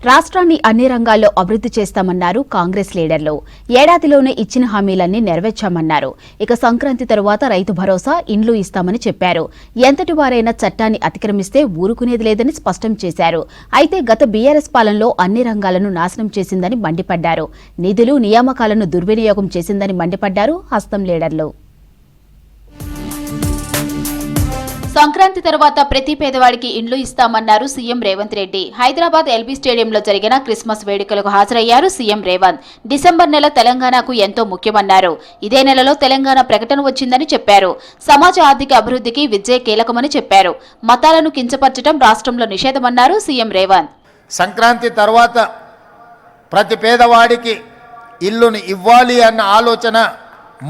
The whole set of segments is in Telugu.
రాష్ట్రాన్ని అన్ని రంగాల్లో అభివృద్ధి చేస్తామన్నారు కాంగ్రెస్ లీడర్లు. ఏడాదిలోనే ఇచ్చిన హామీలన్నీ నెరవేర్చామన్నారు. ఇక సంక్రాంతి తరువాత రైతు భరోసా, ఇండ్లు ఇస్తామని చెప్పారు. ఎంతటి వారైనా చట్టాన్ని అతిక్రమిస్తే ఊరుకునేది లేదని స్పష్టం చేశారు. అయితే గత బీఆర్ఎస్ పాలనలో అన్ని రంగాలను నాశనం చేసిందని మండిపడ్డారు. నిధులు, నియామకాలను దుర్వినియోగం చేసిందని మండిపడ్డారు హస్తం లీడర్లు. సంక్రాంతి తర్వాత ప్రతి పేదవాడికి ఇండ్లు ఇస్తామన్నారు సీఎం రేవంత్ రెడ్డి. హైదరాబాద్ ఎల్బీ స్టేడియంలో జరిగిన క్రిస్మస్ వేడుకలకు హాజరయ్యారు సీఎం రేవంత్. డిసెంబర్ నెల తెలంగాణకు ఎంతో ముఖ్యమన్నారు. ఇదే నెలలో తెలంగాణ ప్రకటన వచ్చిందని చెప్పారు. సమాజ ఆర్థిక అభివృద్ధికి విద్యే కీలకమని చెప్పారు. మతాలను కించపరచడం రాష్ట్రంలో నిషేధమన్నారు సీఎం రేవంత్. సంక్రాంతి తర్వాత ప్రతి పేదవాడికి ఇల్లుని ఇవ్వాలి అన్న ఆలోచన,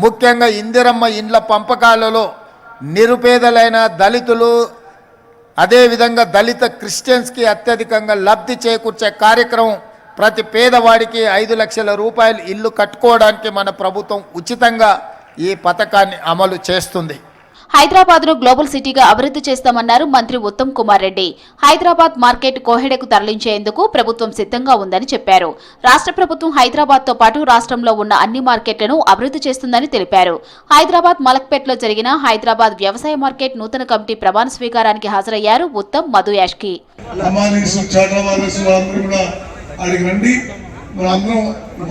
ముఖ్యంగా ఇందిరమ్మ ఇండ్ల పంపకాలలో నిరుపేదలైన దళితులు, అదేవిధంగా దళిత క్రిస్టియన్స్కి అత్యధికంగా లబ్ధి చేకూర్చే కార్యక్రమం, ప్రతి పేదవాడికి 5 లక్షల రూపాయలు ఇల్లు కట్టుకోవడానికి మన ప్రభుత్వం ఉచితంగా ఈ పథకాన్ని అమలు చేస్తుంది. హైదరాబాద్ ను గ్లోబల్ సిటీగా అభివృద్ధి చేస్తామన్నారు మంత్రి ఉత్తమ్ కుమార్ రెడ్డి. హైదరాబాద్ మార్కెట్ కోహెడకు తరలించేందుకు ప్రభుత్వం సిద్ధంగా ఉందని చెప్పారు. రాష్ట్ర ప్రభుత్వం హైదరాబాద్ తో పాటు రాష్ట్రంలో ఉన్న అన్ని మార్కెట్లను అభివృద్ధి చేస్తుందని తెలిపారు. హైదరాబాద్ మలక్పేట్లో జరిగిన హైదరాబాద్ వ్యవసాయ మార్కెట్ నూతన కమిటీ ప్రమాణ స్వీకారానికి హాజరయ్యారు ఉత్తమ్, మధు యాష్కి.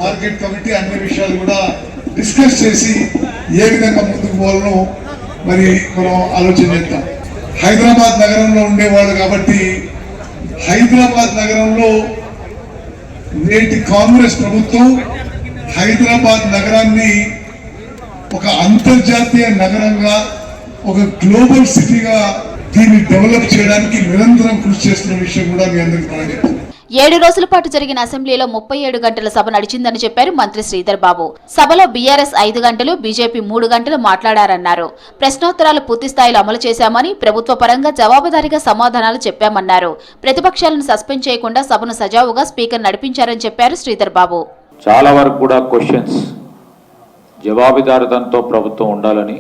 మార్కెట్ కమిటీ అన్ని విషయాలు కూడా డిస్కస్ చేసి ఏ విధంగా ముందుకు పోవాలనో మరి మనం ఆలోచన చేద్దాం. హైదరాబాద్ నగరంలో ఉండేవాళ్ళు కాబట్టి హైదరాబాద్ నగరంలో నేటి కాంగ్రెస్ ప్రభుత్వం హైదరాబాద్ నగరాన్ని ఒక అంతర్జాతీయ నగరంగా, ఒక గ్లోబల్ సిటీగా దీన్ని డెవలప్ చేయడానికి నిరంతరం కృషి చేస్తున్న విషయం కూడా మీ అందరికీ మనం చెప్తాం. 7 రోజుల పాటు జరిగిన అసెంబ్లీలో 37 గంటల సభ నడిచిందని చెప్పారు మంత్రి శ్రీధర్ బాబు. సభలో బీఆర్ఎస్ 5 గంటలు, బీజేపీ 3 గంటలు మాట్లాడారన్నారు. ప్రశ్నోత్తరాలు పూర్తి స్థాయిలో అమలు చేశామని, ప్రభుత్వ పరంగా జవాబుదారీగా సమాధానాలు చెప్పామన్నారు. ప్రతిపక్షాలను సస్పెండ్ చేయకుండా సభను సజావుగా స్పీకర్ నడిపించారని చెప్పారు శ్రీధర్ బాబు. చాలా వరకు కూడా క్వశ్చన్స్ జవాబుదారీతనంతో ప్రభుత్వం ఉండాలని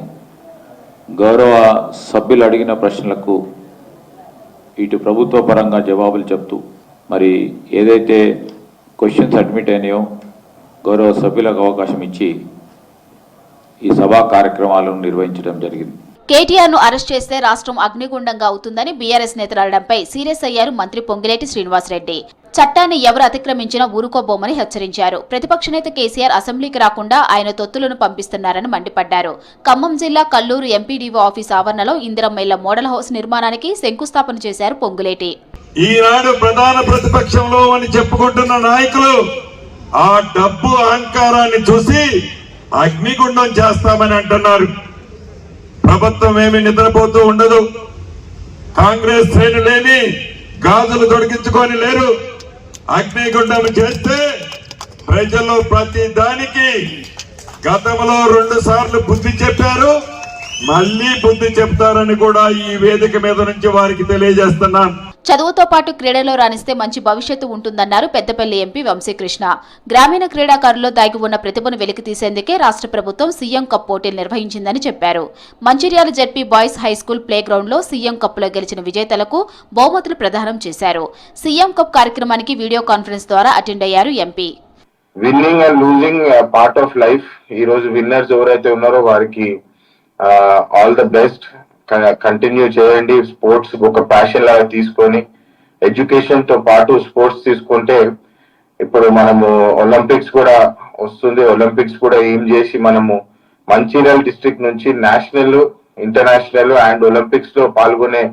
గౌరవ సభ్యులు అడిగిన ప్రశ్నలకు ఇటు ప్రభుత్వ పరంగా జవాబులు చెప్తూ, మరి ఏదైతే క్వశ్చన్స్ అడ్మిట్ అయినాయో గౌరవ సభ్యులకు అవకాశం ఇచ్చి ఈ సభా కార్యక్రమాలను నిర్వహించడం జరిగింది. కేటీఆర్ ను అరెస్ట్ చేస్తే రాష్ట్రం అగ్నిగుండంగా అవుతుందని బీఆర్ఎస్ నేతలు అనడంపై సీరియస్ అయ్యారు మంత్రి పొంగిలేటి శ్రీనివాసరెడ్డి. చట్టాన్ని ఎవరు అతిక్రమించినా ఊరుకోబోమని హెచ్చరించారు. ప్రతిపక్ష నేత కేసీఆర్ అసెంబ్లీకి రాకుండా ఆయన తొత్తులను పంపిస్తున్నారని మండిపడ్డారు. ఖమ్మం జిల్లా కల్లూరు ఎంపీడీఓ ఆఫీస్ ఆవరణలో ఇందిరమ్మ ఇళ్ల మోడల్ హౌస్ నిర్మాణానికి శంకుస్థాపన చేశారు పొంగులేటి. ఈనాడు ప్రధాన ప్రతిపక్షంలో అని చెప్పుకుంటున్న నాయకులు ఆ డబ్బు అహంకారాన్ని చూసి అగ్నిగుండం చేస్తామని అంటున్నారు. ప్రభుత్వం ఏమి నిద్రపోతూ ఉండదు. కాంగ్రెస్ శ్రేణులేని గాజులు తొడిగించుకొని లేరు. అగ్నిగుండం చేస్తే ప్రజలు ప్రతి దానికి గతంలో 2 సార్లు బుద్ధి చెప్పారు, మళ్లీ బుద్ధి చెప్తారని కూడా ఈ వేదిక మీద నుంచి వారికి తెలియజేస్తున్నాను. చదువుతో పాటు క్రీడలో రాణిస్తే మంచి భవిష్యత్తు ఉంటుందన్నారు పెద్దపల్లి ఎంపీ వంశీకృష్ణ. గ్రామీణ క్రీడాకారుల్లో దాగి ఉన్న ప్రతిభను వెలికితీసేందుకే రాష్ట్ర ప్రభుత్వం సీఎం కప్ పోటీలు నిర్వహించిందని చెప్పారు. Mancherial ZP boys high school play ground లో సీఎం కప్ లో గెలిచిన విజేతలకు బహుమతులు ప్రదానం చేశారు. సీఎం కప్ కార్యక్రమానికి వీడియో కాన్ఫరెన్స్ ద్వారా అటెండ్ అయ్యారు MP. Winning and losing part of life. ఈ రోజు విన్నర్స్ ఎవరైతే ఉన్నారో వారికి ఆల్ ద బెస్ట్. కంటిన్యూ చేయండి. స్పోర్ట్స్ ఒక ప్యాషన్ లాగా తీసుకొని, ఎడ్యుకేషన్ తో పాటు స్పోర్ట్స్ తీసుకుంటే ఇప్పుడు మనము ఒలింపిక్స్ కూడా వస్తుంది. ఒలింపిక్స్ కూడా ఏం చేసి మనము మంచిర్యాల డిస్ట్రిక్ట్ నుంచి నేషనల్, ఇంటర్నేషనల్ అండ్ ఒలింపిక్స్ లో పాల్గొనే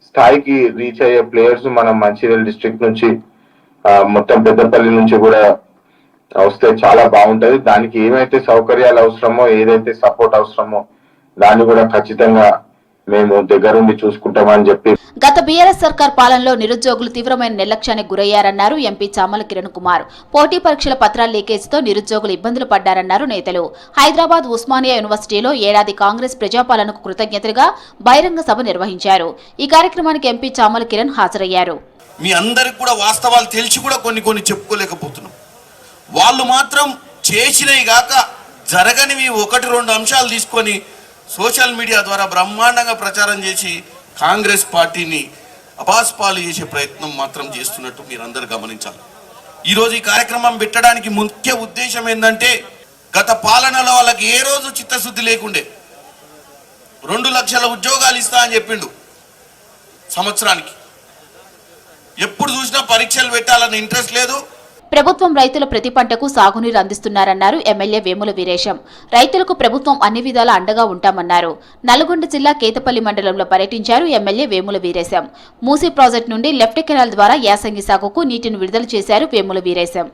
స్థాయికి రీచ్ అయ్యే ప్లేయర్స్ మనం మంచిర్యాల డిస్ట్రిక్ట్ నుంచి మొత్తం పెద్దపల్లి నుంచి కూడా వస్తే చాలా బాగుంటది. దానికి ఏమైతే సౌకర్యాలు అవసరమో, ఏదైతే సపోర్ట్ అవసరమో దాన్ని కూడా ఖచ్చితంగా మేము దగ్గరుండి చూసుకుంటామని చెప్పి. గత బీఆర్ఎస్ సర్కార్ పాలనలో నిరుద్యోగులు తీవ్రమైన నిర్లక్ష్యానికి గురయ్యారన్నారు ఎంపీ చామల కిరణ్ కుమార్. పోటీ పరీక్షల పత్రాల లీకేజీతో నిరుద్యోగులు ఇబ్బందులు పడ్డారన్నారు నేతలు. హైదరాబాద్ ఉస్మానియా యూనివర్సిటీలో ఏడాది కాంగ్రెస్ ప్రజాపాలనకు కృతజ్ఞతలుగా బహిరంగ సభ నిర్వహించారు. ఈ కార్యక్రమానికి ఎంపీ చామల కిరణ్ హాజరయ్యారు. మీ అందరికి కూడా వాస్తవాలు తెలిసి కూడా కొన్ని చెప్పుకోలేకపోతున్నాం. వాళ్ళు మాత్రం చేసినవి గాక జరగనివి 1-2 అంశాలు తీసుకొని సోషల్ మీడియా ద్వారా బ్రహ్మాండంగా ప్రచారం చేసి కాంగ్రెస్ పార్టీని అపాస్పాలు చేసే ప్రయత్నం మాత్రం చేస్తున్నట్టు మీరందరూ గమనించాలి. ఈరోజు ఈ కార్యక్రమం పెట్టడానికి ముఖ్య ఉద్దేశం ఏంటంటే గత పాలనలో వాళ్ళకి ఏ రోజు చిత్తశుద్ధి లేకుండే 2 లక్షల ఉద్యోగాలు ఇస్తా అని చెప్పిండు సంవత్సరానికి. ఎప్పుడు చూసినా పరీక్షలు పెట్టాలన్న ఇంట్రెస్ట్ లేదు. ప్రభుత్వం రైతుల ప్రతి పంటకు సాగునీరు అందిస్తున్నారన్నారు ఎమ్మెల్యే వేముల వీరేశం. రైతులకు ప్రభుత్వం అన్ని విధాలా అండగా ఉంటామన్నారు. నల్గొండ జిల్లా కేతపల్లి మండలంలో పర్యటించారు ఎమ్మెల్యే వేముల వీరేశం. మూసీ ప్రాజెక్టు నుండి లెఫ్ట్ కెనాల్ ద్వారా యాసంగి సాగుకు నీటిని విడుదల చేశారు వేముల వీరేశం.